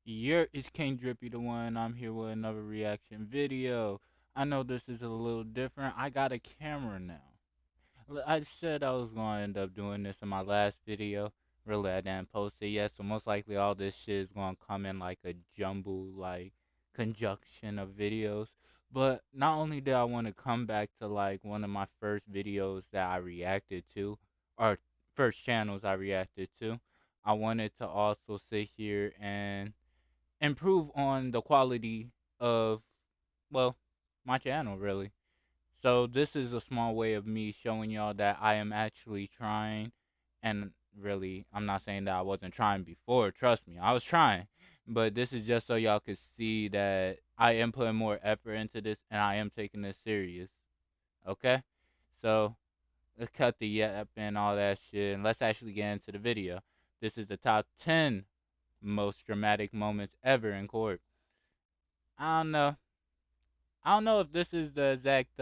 It's King Drippy the one. I'm here with another reaction video. I know this is a little different. I got a camera now. I said I was going to end up doing this in my last video. Really, I didn't post it yet, so most likely all this shit is going to come in like a jumble, like, conjunction of videos. But not only did I want to come back to, like, one of my first videos that I reacted to, or first channels I reacted to, I wanted to also sit here and improve on the quality of, well, my channel, really. So this is a small way of me showing y'all that I am actually trying, and really, I'm not saying that I wasn't trying before. Trust me, I was trying, but this is just so y'all could see that I am putting more effort into this and I am taking this serious. Okay, so let's cut the yap and all that shit, and let's actually get into the video. This is the top 10 most dramatic moments ever in court. I don't know. I don't know if this is the exact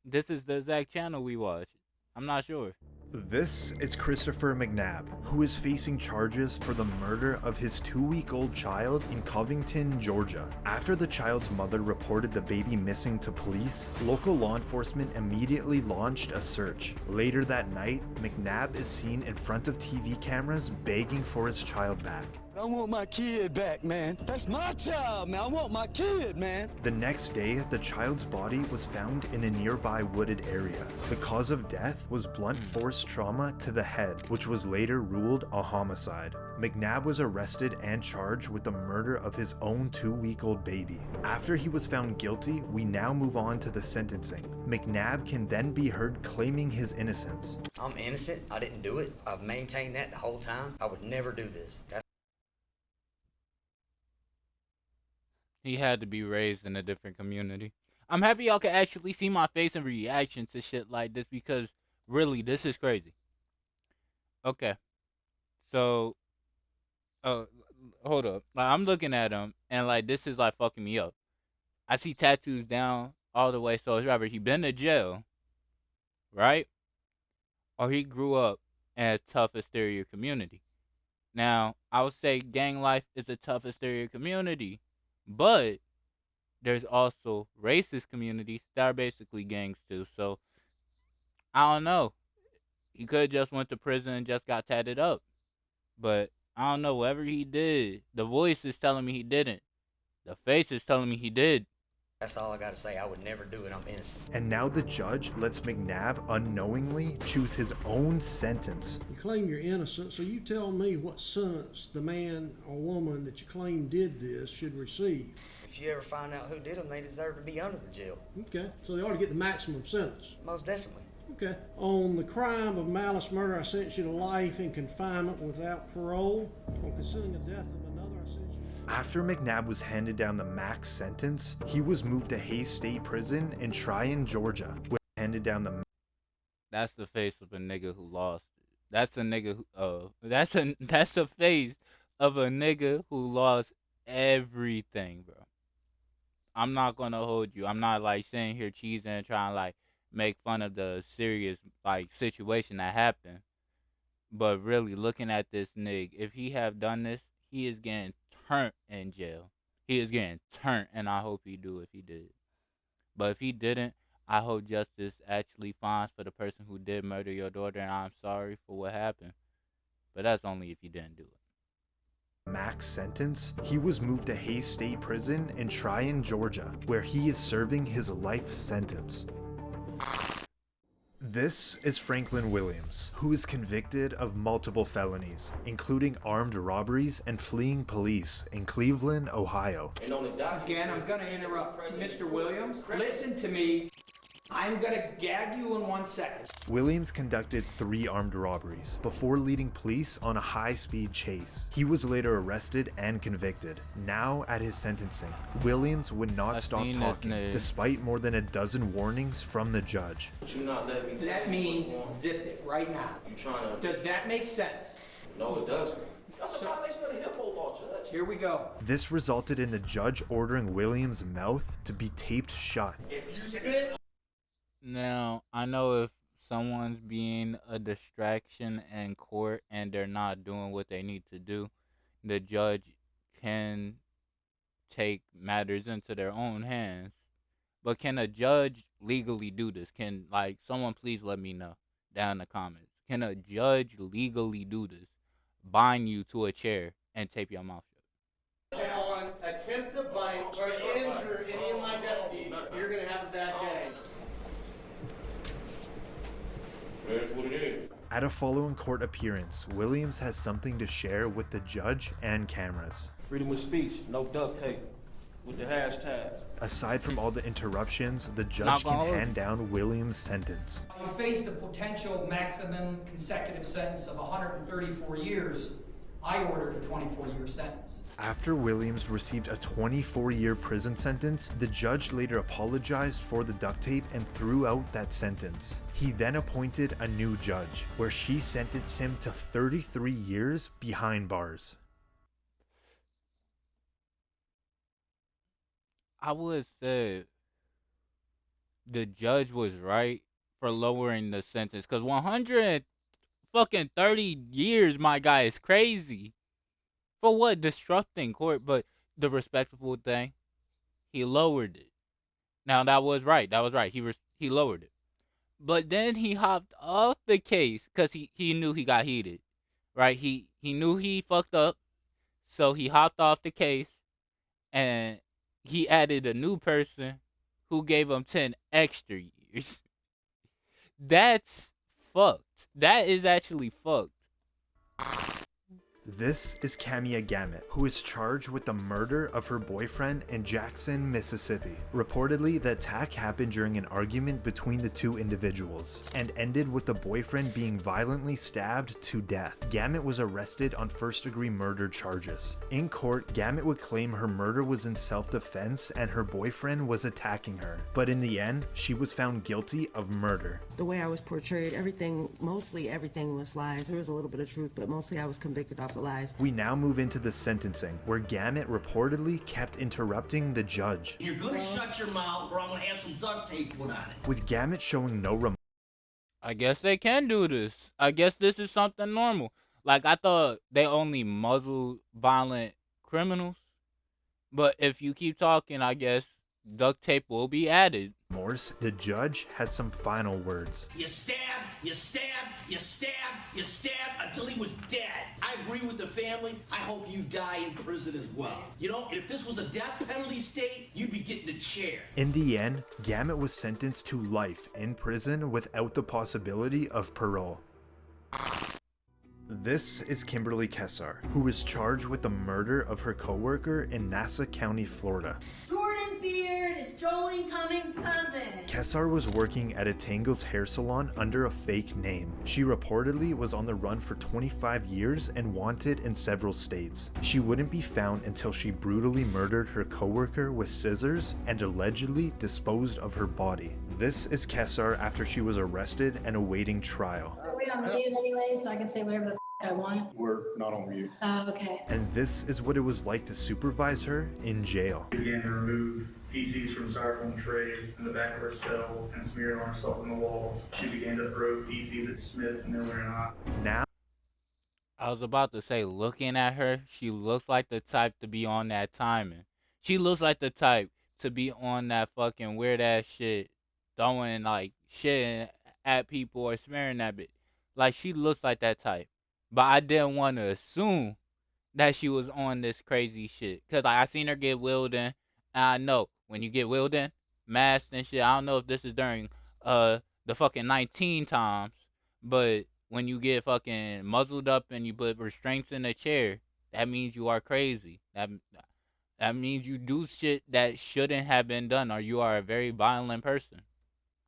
this is the exact channel we watch. I'm not sure. This is Christopher McNab, who is facing charges for the murder of his 2-week-old child in Covington, Georgia. After the child's mother reported the baby missing to police, local law enforcement immediately launched a search. Later that night, McNab is seen in front of TV cameras begging for his child back. I want my kid back, man. That's my child, man. I want my kid, man. The next day, the child's body was found in a nearby wooded area. The cause of death was blunt force trauma to the head, which was later ruled a homicide. McNab was arrested and charged with the murder of his own 2-week-old baby. After he was found guilty, we now move on to the sentencing. McNab can then be heard claiming his innocence. I'm innocent. I didn't do it. I've maintained that the whole time. I would never do this. He had to be raised in a different community. I'm happy y'all can actually see my face and reaction to shit like this because really, this is crazy. Okay, so, uh, hold up. Like, I'm looking at him and like this is like fucking me up. I see tattoos down all the way, so it's either he been to jail, right? Or he grew up in a tough exterior community. Now, I would say gang life is a tough exterior community, but there's also racist communities that are basically gangs too. So I don't know. He could have just went to prison and just got tatted up. But I don't know. Whatever he did, the voice is telling me he didn't. The face is telling me he did. That's all I gotta say. I would never do it. I'm innocent. And now the judge lets McNab unknowingly choose his own sentence. You claim you're innocent, so you tell me what sentence the man or woman that you claim did this should receive. If you ever find out who did them, they deserve to be under the jail. Okay, so they ought to get the maximum sentence. Most definitely. Okay. On the crime of malice murder, I sentence you to life in confinement without parole. On concealing the death of another, I sentence you... After McNab was handed down the max sentence, he was moved to Hayes State Prison in Tryon, Georgia, where he handed down the... That's the face of a nigga who lost it. That's a nigga who, that's the face of a nigga who lost everything, bro. I'm not gonna hold you. I'm not like sitting here cheesing and trying to like make fun of the serious like situation that happened. But really looking at this nigga, if he have done this, he is getting turned in jail. He is getting turned, and I hope he do if he did. But if he didn't, I hope justice actually finds for the person who did murder your daughter, and I'm sorry for what happened. But that's only if he didn't do it. max sentence, he was moved to Hayes State Prison in Tryon, Georgia, where he is serving his life sentence. This is Franklin Williams, who is convicted of multiple felonies, including armed robberies and fleeing police in Cleveland, Ohio. Again, I'm going to interrupt. Mr. Williams, listen to me. I'm going to gag you in 1 second. Williams conducted 3 armed robberies before leading police on a high-speed chase. He was later arrested and convicted. Now, at his sentencing, Williams would not stop talking, despite more than a dozen warnings from the judge. That means zip it right now. Does that make sense? No, it doesn't. That's a violation of the HIPAA law, Judge. Here we go. This resulted in the judge ordering Williams' mouth to be taped shut. If you spit... Now, I know if someone's being a distraction in court and they're not doing what they need to do, the judge can take matters into their own hands. But can a judge legally do this? Can, like, someone please let me know down in the comments. Can a judge legally do this? Bind you to a chair and tape your mouth shut? On attempt to bite or injure any of my deputies, you're gonna have a bad day. That's what it is. At a following court appearance, Williams has something to share with the judge and cameras. Freedom of speech, no duct tape with the hashtag. Aside from all the interruptions, the judge can hand down Williams' sentence. You faced a potential maximum consecutive sentence of 134 years. I ordered a 24-year sentence. After Williams received a 24-year prison sentence, the judge later apologized for the duct tape and threw out that sentence. He then appointed a new judge, where she sentenced him to 33 years behind bars. I would say the judge was right for lowering the sentence, because 130 years, my guy, is crazy. For what? Disrupting court. But the respectable thing, he lowered it. Now that was right. That was right. He lowered it. But then he hopped off the case because he knew he got heated, right? He knew he fucked up, so he hopped off the case and he added a new person who gave him 10 extra years. That's fucked. That is actually fucked. This is Camia Gamut, who is charged with the murder of her boyfriend in Jackson, Mississippi. Reportedly, the attack happened during an argument between the two individuals and ended with the boyfriend being violently stabbed to death. Gamut was arrested on first-degree murder charges. In court, Gamut would claim her murder was in self-defense and her boyfriend was attacking her. But in the end, she was found guilty of murder. The way I was portrayed, mostly everything was lies. There was a little bit of truth, but mostly I was convicted off lies. We now move into the sentencing, where Gamut reportedly kept interrupting the judge. You're gonna shut your mouth or I'm gonna have some duct tape put on it. With Gamut showing no remorse. I guess they can do this. I guess this is something normal. Like, I thought they only muzzle violent criminals. But if you keep talking, I guess duct tape will be added. The judge had some final words. You stab, you stab, you stab, you stab until he was dead. I agree with the family. I hope you die in prison as well. You know, if this was a death penalty state, you'd be getting the chair. In the end, Gamut was sentenced to life in prison without the possibility of parole. This is Kimberly Kesar, who is charged with the murder of her coworker in Nassau County, Florida. Jordan Beard is Jolene Cummings' cousin. Kesar was working at a Tangles hair salon under a fake name. She reportedly was on the run for 25 years and wanted in several states. She wouldn't be found until she brutally murdered her coworker with scissors and allegedly disposed of her body. This is Kesar after she was arrested and awaiting trial. Are we on mute anyway, so I can say whatever the I want? We're not on mute. Oh, okay. And this is what it was like to supervise her in jail. We began to remove feces from styrofoam trays in the back of her cell and smear it on herself on the walls. She began to throw feces at Smith, Miller, and I. Now, I was about to say, looking at her, she looks like the type to be on that timing. She looks like the type to be on that fucking weird ass shit, throwing like shit at people or smearing that bit. Like, she looks like that type. But I didn't want to assume that she was on this crazy shit. Because I seen her get wheeled in. And I know when you get wheeled in, masked and shit, I don't know if this is during the fucking 19 times. But when you get fucking muzzled up and you put restraints in a chair, that means you are crazy. That means you do shit that shouldn't have been done, or you are a very violent person.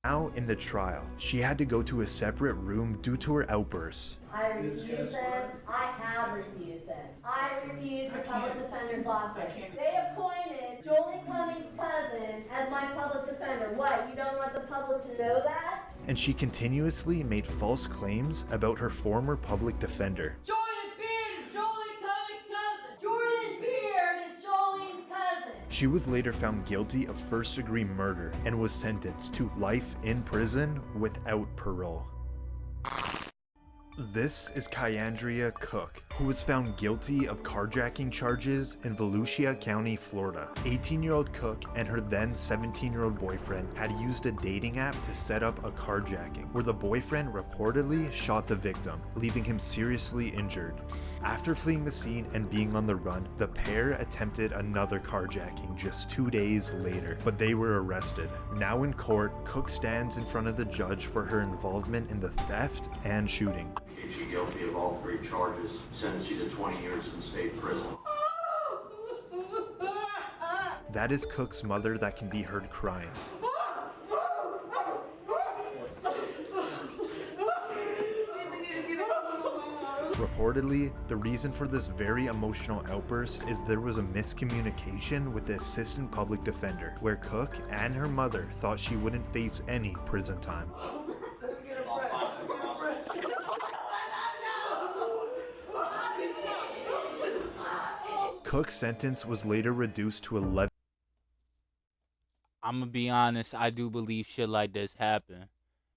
Now in the trial, she had to go to a separate room due to her outbursts. I refuse it. I have refused it. I refuse the public defender's office. They appointed Jolene Cummings' cousin as my public defender. What, you don't want the public to know that? And she continuously made false claims about her former public defender. Jordan Beard is Jolene Cummings' cousin. Jordan Beard is Jolene's cousin. She was later found guilty of first-degree murder and was sentenced to life in prison without parole. This is Candria Cook, who was found guilty of carjacking charges in Volusia County, Florida. 18-year-old Cook and her then 17-year-old boyfriend had used a dating app to set up a carjacking, where the boyfriend reportedly shot the victim, leaving him seriously injured. After fleeing the scene and being on the run, the pair attempted another carjacking just 2 days later, but they were arrested. Now in court, Cook stands in front of the judge for her involvement in the theft and shooting. Keeps you guilty of all 3 charges, sentence you to 20 years in state prison. That is Cook's mother that can be heard crying. Reportedly, the reason for this very emotional outburst is there was a miscommunication with the assistant public defender, where Cook and her mother thought she wouldn't face any prison time. Cook's sentence was later reduced to 11. I'm gonna be honest, I do believe shit like this happen.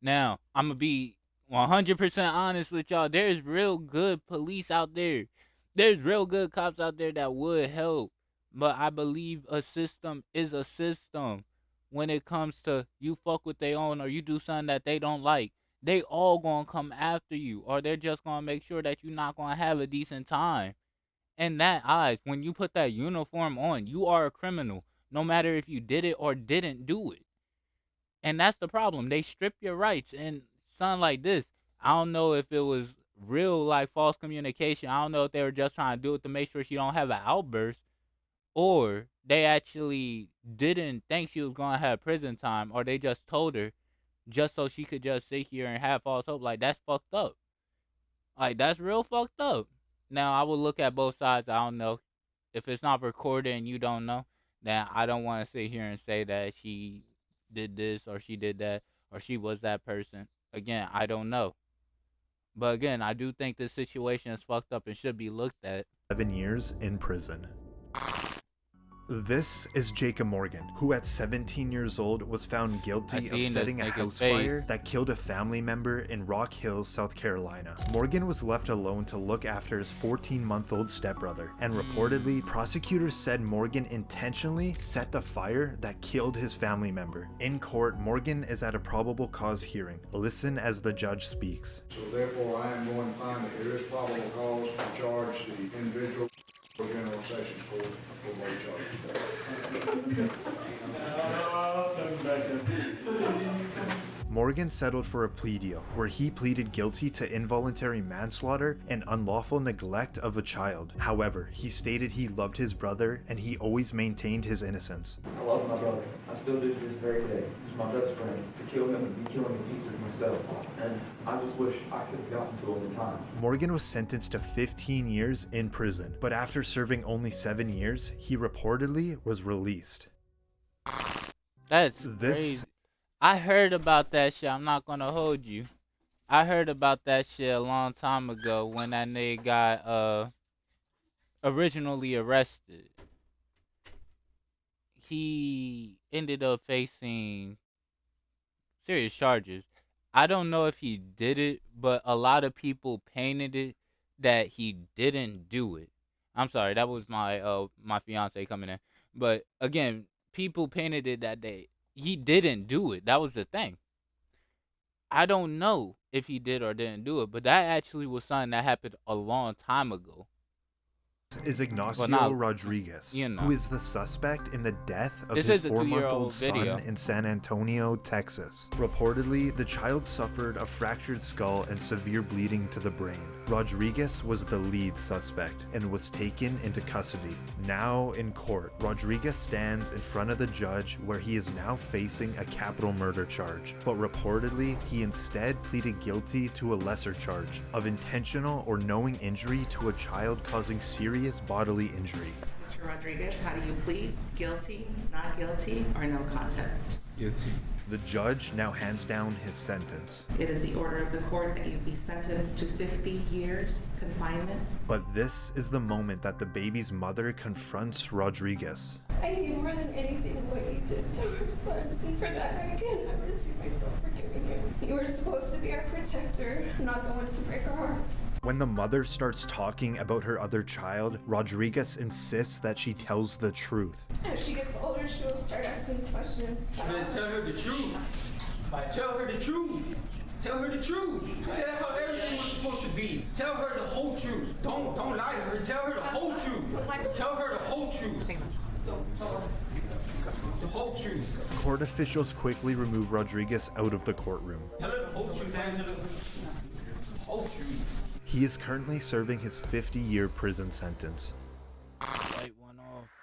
Now, I'm gonna be 100% honest with y'all. There's real good police out there. There's real good cops out there that would help. But I believe a system is a system. When it comes to you fuck with their own or you do something that they don't like, they all gonna come after you, or they're just gonna make sure that you're not gonna have a decent time. In that eyes, when you put that uniform on, you are a criminal, no matter if you did it or didn't do it. And that's the problem. They strip your rights. And something like this, I don't know if it was real like false communication. I don't know if they were just trying to do it to make sure she don't have an outburst, or they actually didn't think she was gonna have prison time, or they just told her just so she could just sit here and have false hope. Like, that's fucked up. Like, that's real fucked up. Now, I will look at both sides. I don't know if it's not recorded and you don't know, then I don't want to sit here and say that she did this or she did that or she was that person. Again, I don't know. But again, I do think this situation is fucked up and should be looked at. 11 years in prison. This is Jacob Morgan, who at 17 years old was found guilty of setting a house fire that killed a family member in Rock Hills, South Carolina. Morgan was left alone to look after his 14-month-old stepbrother, and reportedly, prosecutors said Morgan intentionally set the fire that killed his family member. In court, Morgan is at a probable cause hearing. Listen as the judge speaks. So therefore, I am going to find that there is probable cause to charge the individual General Sessions Court for both charges. Morgan settled for a plea deal where he pleaded guilty to involuntary manslaughter and unlawful neglect of a child. However, he stated he loved his brother and he always maintained his innocence. I love my brother. I still do to this very day. He's my best friend. To kill him would be killing a piece of myself. And I just wish I could have gotten to him in time. Morgan was sentenced to 15 years in prison, but after serving only 7 years, he reportedly was released. That's crazy. I heard about that shit. I'm not gonna hold you. I heard about that shit a long time ago when that nigga got originally arrested. He ended up facing serious charges. I don't know if he did it, but a lot of people painted it that he didn't do it. I'm sorry, that was my my fiance coming in. But again, people painted it that he didn't do it. That was the thing. I don't know if he did or didn't do it, but that actually was something that happened a long time ago. Is Ignosio Rodriguez, who is the suspect in the death of his 4-month-old son in San Antonio, Texas. Reportedly, the child suffered a fractured skull and severe bleeding to the brain. Rodriguez was the lead suspect and was taken into custody. Now in court, Rodriguez stands in front of the judge where he is now facing a capital murder charge, but reportedly, he instead pleaded guilty to a lesser charge of intentional or knowing injury to a child causing serious bodily injury. Mr. Rodriguez, how do you plead? Guilty, not guilty, or no contest? Guilty. The judge now hands down his sentence. It is the order of the court that you be sentenced to 50 years confinement. But this is the moment that the baby's mother confronts Rodriguez. I hate more than anything what you did to our son, and for that I can never see myself forgiving you. You were supposed to be our protector, not the one to break our hearts. When the mother starts talking about her other child, Rodriguez insists that she tells the truth. As she gets older, she will start asking questions. Man, tell her the truth. Tell her the truth. Tell her the truth. Tell her how everything was supposed to be. Tell her the whole truth. Don't lie to her. Tell her the whole truth. Tell her the whole truth. The whole truth. Court officials quickly remove Rodriguez out of the courtroom. Tell her the whole truth, Angela. The whole truth. He is currently serving his 50-year prison sentence.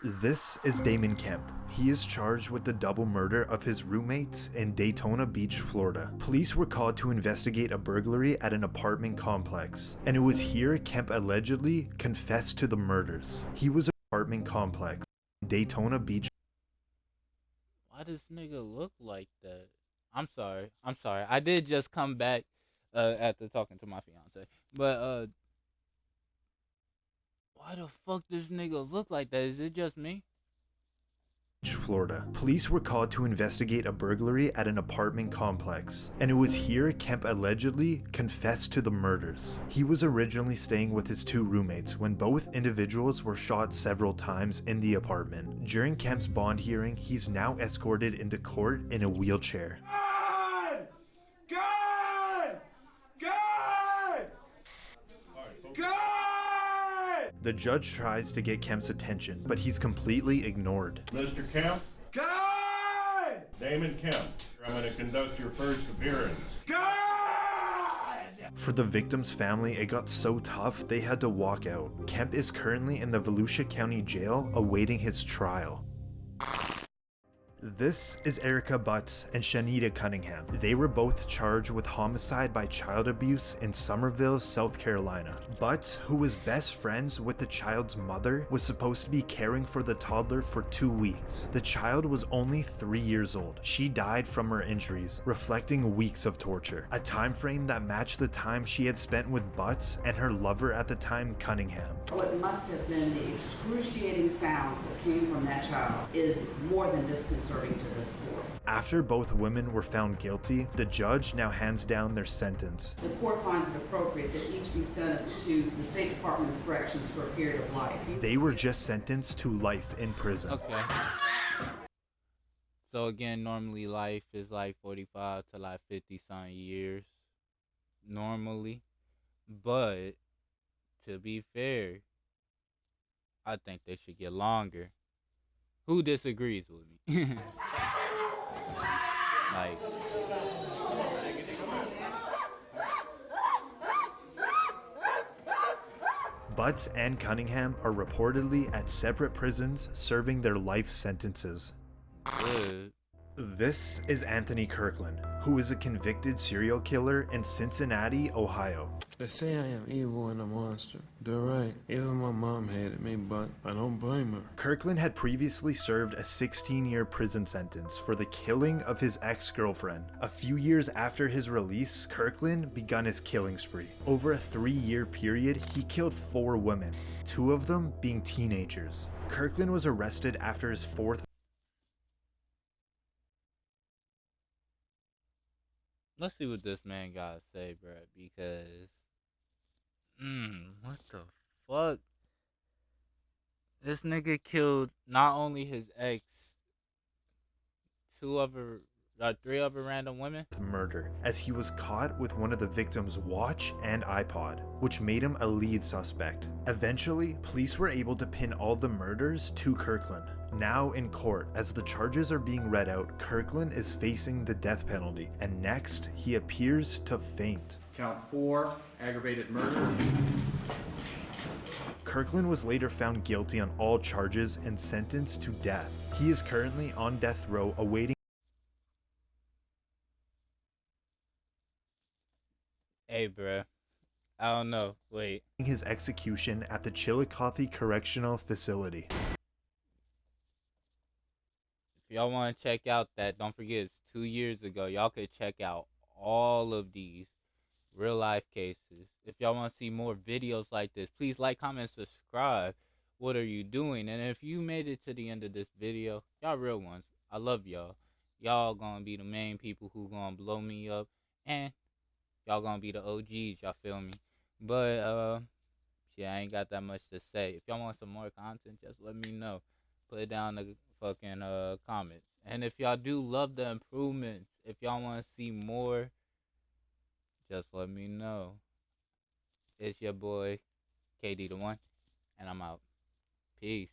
This is Damon Kemp. He is charged with the double murder of his roommates in Daytona Beach, Florida. Police were called to investigate a burglary at an apartment complex, and it was here Kemp allegedly confessed to the murders. He was in an apartment complex in Daytona Beach. Why does nigga look like that? I'm sorry. I did just come back after talking to my fiance. But why the fuck does nigga look like that? Is it just me? Florida. Police were called to investigate a burglary at an apartment complex, and it was here Kemp allegedly confessed to the murders. He was originally staying with his two roommates when both individuals were shot several times in the apartment. During Kemp's bond hearing, he's now escorted into court in a wheelchair. The judge tries to get Kemp's attention, but he's completely ignored. Mr. Kemp? God! Damon Kemp, I'm going to conduct your first appearance. God! For the victim's family, it got so tough they had to walk out. Kemp is currently in the Volusia County Jail awaiting his trial. This is Erica Butts and Shenita Cunningham. They were both charged with homicide by child abuse in Summerville, South Carolina. Butts, who was best friends with the child's mother, was supposed to be caring for the toddler for 2 weeks. The child was only 3 years old. She died from her injuries, reflecting weeks of torture, a time frame that matched the time she had spent with Butts and her lover at the time, Cunningham. What must have been the excruciating sounds that came from that child is more than disconcerting to this court. After both women were found guilty, the judge now hands down their sentence. The court finds it appropriate that each be sentenced to the State Department of Corrections for a period of life. They were just sentenced to life in prison. Okay. So again, normally life is like 45 to like 50-something years. Normally. But to be fair, I think they should get longer. Who disagrees with me? Like, Butts and Cunningham are reportedly at separate prisons serving their life sentences. good. This is Anthony Kirkland, who is a convicted serial killer in Cincinnati, Ohio. They say I am evil and a monster. They're right. Even my mom hated me, but I don't blame her. Kirkland had previously served a 16-year prison sentence for the killing of his ex-girlfriend. A few years after his release, Kirkland begun his killing spree. Over a 3-year period, he killed 4 women, 2 of them being teenagers. Kirkland was arrested after his 4th. Let's see what this man gotta say, bro, because what the fuck? This nigga killed not only his ex, 3 other random women. Murder, as he was caught with one of the victim's watch and iPod, which made him a lead suspect. Eventually, police were able to pin all the murders to Kirkland. Now in court, as the charges are being read out, Kirkland is facing the death penalty, and next, he appears to faint. Count 4, aggravated murder. Kirkland was later found guilty on all charges and sentenced to death. He is currently on death row awaiting. Hey, bruh. I don't know. Wait. His execution at the Chillicothe Correctional Facility. If y'all want to check out that, don't forget it's 2 years ago. Y'all could check out all of these real life cases. If y'all want to see more videos like this, please like, comment, subscribe. What are you doing? And if you made it to the end of this video, y'all real ones. I love y'all. Y'all gonna be the main people who gonna blow me up, and y'all gonna be the OGs. Y'all feel me? But yeah, I ain't got that much to say. If y'all want some more content, just let me know. Put it down in the fucking comments. And if y'all do love the improvements, if y'all want to see more, just let me know. It's your boy, KD the One, and I'm out. Peace.